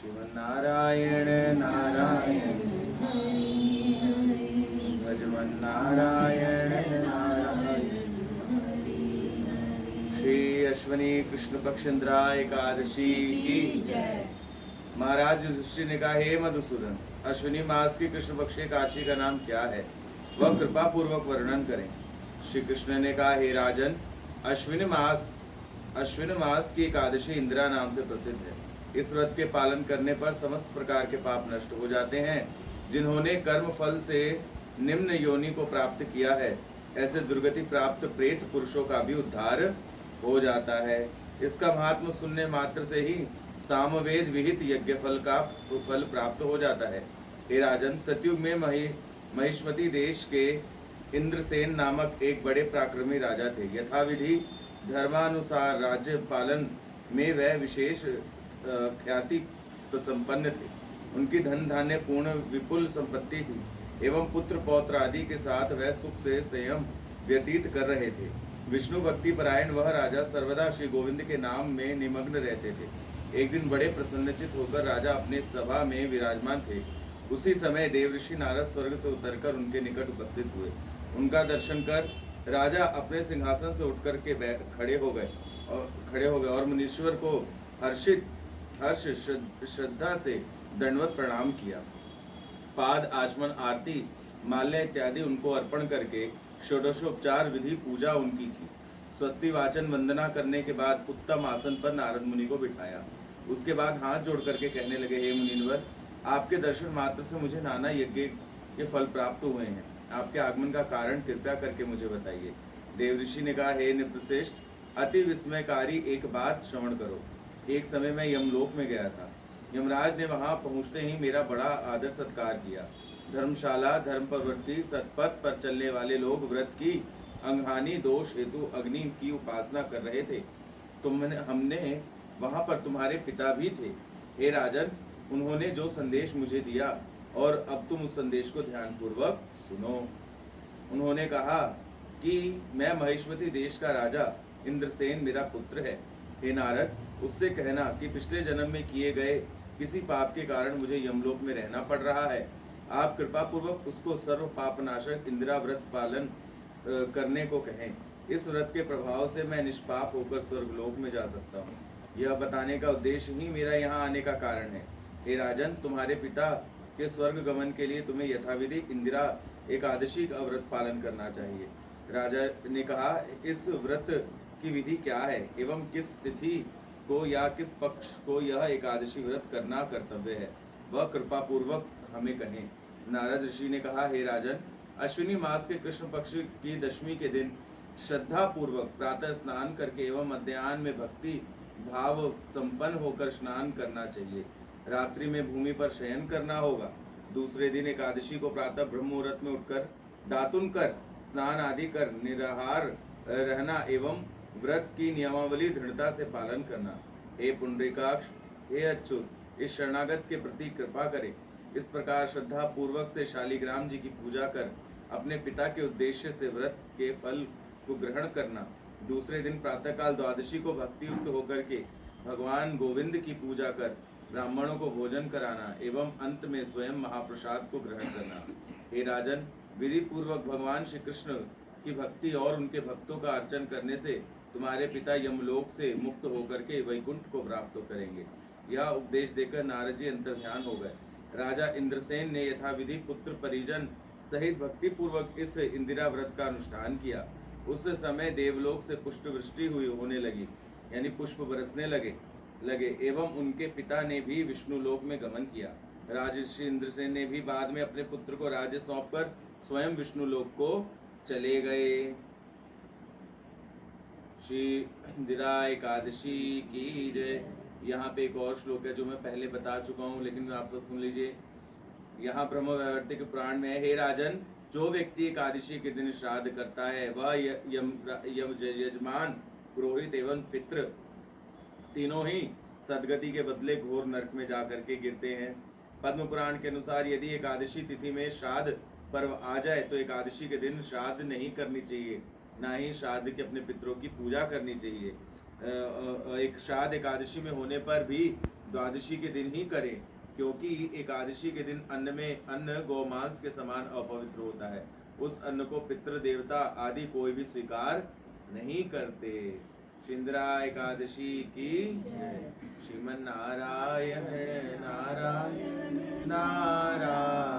श्रीमन्नारायण नारायण भजमन्नारायण नारायण। श्री अश्वनी कृष्ण पक्ष इंद्रा एकादशी की जय। महाराज युधिष्ठिर ने कहा, हे मधुसूदन, अश्विनी मास की कृष्ण पक्ष एकादशी का नाम क्या है, वह कृपा पूर्वक वर्णन करें। श्री कृष्ण ने कहा, हे राजन, अश्विन मास की एकादशी इंदिरा नाम से प्रसिद्ध है। इस व्रत के पालन करने पर समस्त प्रकार के पाप नष्ट हो जाते हैं। जिन्होंने कर्म फल से निम्न योनि को प्राप्त किया है, ऐसे दुर्गति प्राप्त प्रेत पुरुषों का भी उद्धार हो जाता है। इसका महात्म सुनने मात्र से ही सामवेद विहित यज्ञ फल का फल प्राप्त हो जाता है। हे राजन, सतयुग में महिष्मती देश के इंद्रसेन नामक एक बड़े पराक्रमी राजा थे। यथाविधि धर्मानुसार राज्य पालन में वह विशेष ख्याति संपन्न थे। उनकी धन धान्य पूर्ण विपुल संपत्ति थी एवं पुत्र पौत्र आदि के साथ वह सुख से संयम व्यतीत कर रहे थे। विष्णु भक्ति परायण वह राजा सर्वदा श्री गोविंद के नाम में निमग्न रहते थे। एक दिन बड़े प्रसन्नचित होकर राजा अपने सभा में विराजमान थे। उसी समय देवऋषि नारद स्वर्ग से उतरकर उनके निकट उपस्थित हुए। उनका दर्शन कर राजा अपने सिंहासन से उठकर के खड़े हो गए और मुनीश्वर को हर्ष श्रद्धा से दंडवत प्रणाम किया। पाद आचमन आरती माल्य इत्यादि उनको अर्पण करके षोडशोपचार विधि पूजा उनकी की। स्वस्ति वाचन वंदना करने के बाद उत्तम आसन पर नारद मुनि को बिठाया। उसके बाद हाथ जोड़ करके कहने लगे, हे मुनिवर, आपके दर्शन मात्र से मुझे नाना यज्ञ के फल प्राप्त हुए हैं। आपके आगमन का कारण कृपया करके मुझे बताइए। देवऋषि ने कहा, हे नृपश्रेष्ठ, अति विस्मयकारी एक बात श्रवण करो। एक समय मैं यमलोक में गया था। यमराज ने वहां पहुंचते ही मेरा बड़ा आदर सत्कार किया। धर्मशाला धर्म प्रवृत्ति सतपथ पर चलने वाले लोग व्रत की अंगहानि दोष हेतु अग्नि की उपासना कर रहे थे। हमने वहां पर तुम्हारे पिता भी थे। हे राजन, उन्होंने जो संदेश मुझे दिया और अब तुम उस संदेश को ध्यानपूर्वक सुनो। उन्होंने कहा कि मैं महिष्मती देश का राजा इंद्रसेन मेरा पुत्र है। हे नारद, उससे कहना कि पिछले जन्म में किए गए किसी पाप के कारण मुझे यमलोक में रहना पड़ रहा है। आप कृपा पूर्वक उसको सर्व पापनाशक इंदिरा व्रत पालन करने को कहें। इस व्रत के प्रभाव से मैं निष्पाप होकर स्वर्गलोक में जा सकता हूँ। यह बताने का उद्देश्य ही मेरा यहाँ आने का कारण है। हे राजन, तुम्हारे पिता के स्वर्ग गमन के लिए तुम्हें यथाविधि इंदिरा एकादशी का व्रत पालन करना चाहिए। राजा ने कहा, इस व्रत की विधि क्या है एवं किस तिथि को या किस पक्ष को यह एकादशी व्रत करना कर्तव्य है, वह कृपा पूर्वक हमें कहें। नारद ऋषि ने कहा, हे राजन, अश्विनी मास के कृष्ण पक्ष की दशमी के दिन श्रद्धा पूर्वक प्रातः स्नान करके एवं मध्याह्न में भक्ति भाव संपन्न होकर स्नान करना चाहिए। रात्रि में भूमि पर शयन करना होगा। दूसरे दिन एकादशी को प्रातः ब्रह्म मुहूर्त में उठकर दातुन कर स्नान आदि कर निराहार रहना एवं व्रत की नियमावली दृढ़ता से पालन करना। हे पुंडरीकाक्ष, हे अच्युत, इस शरणागत के प्रति कृपा करें। इस प्रकार श्रद्धा पूर्वक से शालिग्राम जी की पूजा कर अपने पिता के उद्देश्य से व्रत के फल को ग्रहण करना। दूसरे दिन प्रातःकाल द्वादशी को भक्ति युक्त होकर के भगवान गोविंद की पूजा कर ब्राह्मणों को भोजन कराना एवं अंत में स्वयं महाप्रसाद को ग्रहण करना। हे राजन, विधि पूर्वक भगवान श्री कृष्ण की भक्ति और उनके भक्तों का अर्चन करने से तुम्हारे पिता यमलोक से मुक्त होकर के वैकुंठ को प्राप्त करेंगे। यह उपदेश देकर नारद जी अंतर्ध्यान हो गए। राजा इंद्रसेन ने यथाविधि पुत्र परिजन सहित भक्ति पूर्वक इस इंदिरा व्रत का अनुष्ठान किया। उस समय देवलोक से पुष्प वृष्टि होने लगी, यानी पुष्प बरसने लगे एवं उनके पिता ने भी विष्णु लोक में गमन किया। राजर्षि इंद्रसेन ने भी बाद में अपने पुत्र को राज्य सौंपकर स्वयं विष्णु लोक को चले गए। श्री इंदिरा एकादशी की जय। यहाँ पे एक और श्लोक है जो मैं पहले बता चुका हूँ, लेकिन आप सब सुन लीजिए। यहाँ ब्रह्म वैवर्तिक पुराण में है, हे राजन, जो व्यक्ति एकादशी के दिन श्राद्ध करता है वह यजमान, पुरोहित एवं पितृ तीनों ही सदगति के बदले घोर नरक में जाकर के गिरते हैं। पद्म पुराण के अनुसार यदि एकादशी तिथि में श्राद्ध पर्व आ जाए तो एकादशी के दिन श्राद्ध नहीं करनी चाहिए, ना ही श्राद्ध के अपने पितरों की पूजा करनी चाहिए। एक श्राद्ध एकादशी में होने पर भी द्वादशी के दिन ही करें, क्योंकि एकादशी के दिन अन्न गौमांस के समान अपवित्र होता है। उस अन्न को पितृ देवता आदि कोई भी स्वीकार नहीं करते। इंदिरा एकादशी की जय। श्रीमन नारायण नारायण नारायण।